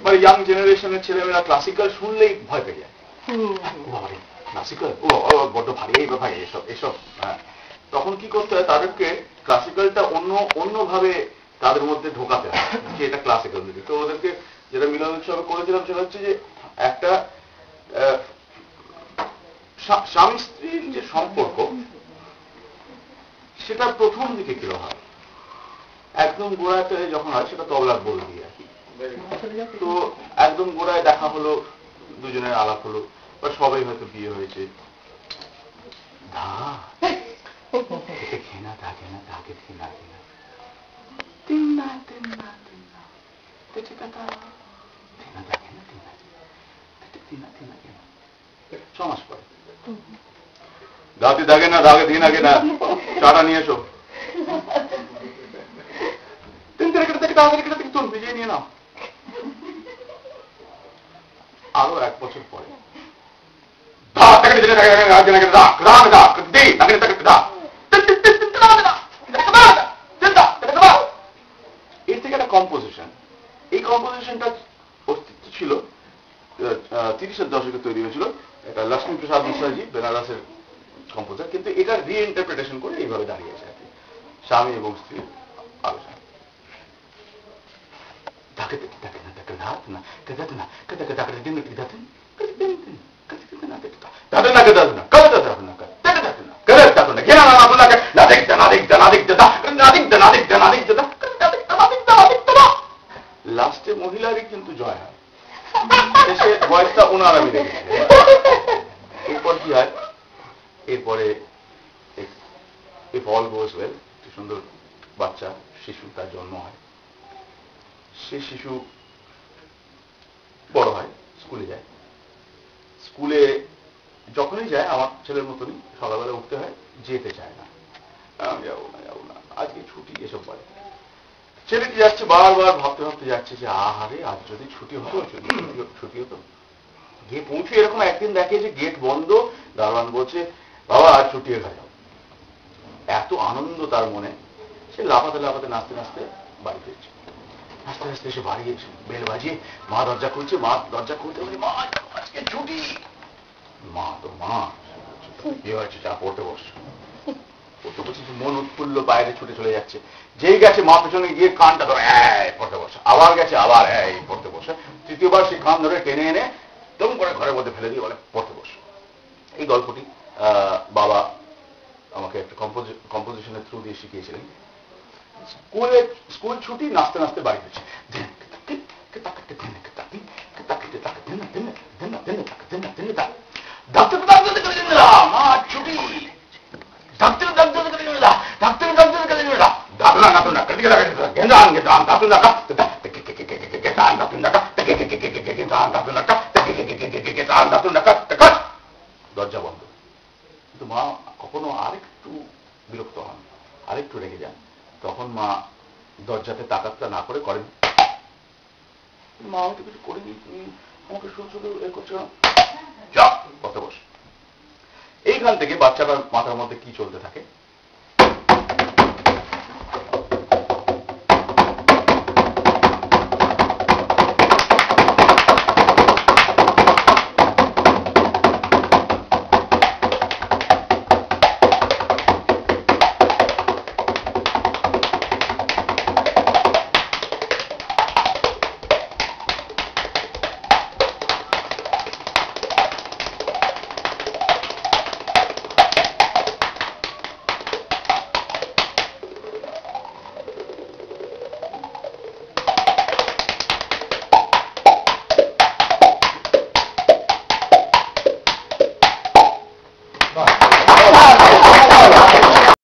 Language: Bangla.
মানে ইয়াং জেনারেশনের ছেলেমেয়েরা ক্লাসিক্যাল শুনলেই ভয় পেয়ে যায়। ক্লাসিক্যাল বড্ড ভারী ভাই এসব এসব। হ্যাঁ, তখন কি করতে হয়, তাদেরকে ক্লাসিক্যালটা অন্যভাবে তাদের মধ্যে ঢোকাতে হয় যে এটা ক্লাসিক্যাল মিউজিক। তো ওদেরকে যেটা মিলন উৎসবে করেছিলাম সেটা হচ্ছে যে একটা স্বামী স্ত্রীর যে সম্পর্ক সেটা প্রথম দিকে কিরকম হয়, একদম গোড়াতে যখন হয় সেটা তবলার বল দিয়ে আর কি। তো একদম গোড়ায় দেখা হলো, দুজনের আলাপ হলো, বা সবাই হয়তো বিয়ে হয়েছে, ঘেনা থাকে না, তাকে ঘেনা ঘেনা ছমাস পরে দাঁতে দাগে না, দাগে দিন আগে না, চাটা নিয়ে এসো, ভিজিয়ে নিয়ে নাও। আরো 1 বছর পরে এর থেকে একটা কম্পোজিশন, এই কম্পোজিশনটা অস্তিত্ব ছিল 30-এর দশকে তৈরি হয়েছিল। এটা লক্ষ্মী প্রসাদ মুখার্জি, বেনারসের কম্পোজার, কিন্তু এটা রিইন্টারপ্রিটেশন করে এইভাবে দাঁড়িয়েছে আর কি, স্বামী এবং স্ত্রীর আলোচনা। লাস্টে মহিলারই কিন্তু জয় হয়, শেষে ভয়েসটা ওনারা মিলে গেছে। এরপর কি হয়, এরপরে অল গোজ ওয়েল, সুন্দর বাচ্চা শিশু তার জন্ম হয়। সে শিশু বড় হয়, স্কুলে যায়। স্কুলে যখনই যায় আমার ছেলের মতনই সকালবেলা উঠতে হয়, যেতে চায় না, যাবো না যাবো না, আজকে ছুটি এসব বলে। ছেলে কি যাচ্ছে, বারবার ভাবতে ভাবতে যাচ্ছে যে আহারে আজ যদি ছুটি হতো, ছুটি হতো। গিয়ে পৌঁছে এরকম একদিন দেখে যে গেট বন্ধ, দারোয়ান বলছে বাবা আজ ছুটি, এখানে যাও। এত আনন্দ তার মনে, সে লাফাতে লাফাতে নাচতে নাচতে বাড়ি ফিরছে। আস্তে আস্তে এসে বাড়ি এসে বেল বাজিয়ে মা দরজা খুলছে, মা দরজা খুলতে বলে মা আজকে ছুটি। মা তো মা, কি হয়েছে, যা পড়তে বস। পড়তে বসে মন উৎফুল্ল, বাইরে ছুটে চলে যাচ্ছে। যেই গেছে মা পেছনে গিয়ে কানটা ধরে পড়তে বসে, আবার গেছে আবার পড়তে বসে। তৃতীয়বার সেই কান ধরে টেনে এনে দম করে ঘরের মধ্যে ফেলে দিয়ে বলে পড়তে বস। এই গল্পটি বাবা আমাকে একটা কম্পোজিশনের থ্রু দিয়ে শিখিয়েছিলেন। স্কুল ছুটি, নাচতে নাচতে বাড়ি ফিরছে। দরজা বন্ধ। কিন্তু মা কখনো আরেকটু বিরক্ত হন, আরেকটু রেগে যান। তখন মা দরজাতে তাকাতটা না করে করেন, মা হয়তো কিছু করিনি, তুমি আমাকে শুধু শুধু এ করছো, যা পড়তে বস। এইখান থেকে বাচ্চাটার মাথার মধ্যে কি চলতে থাকে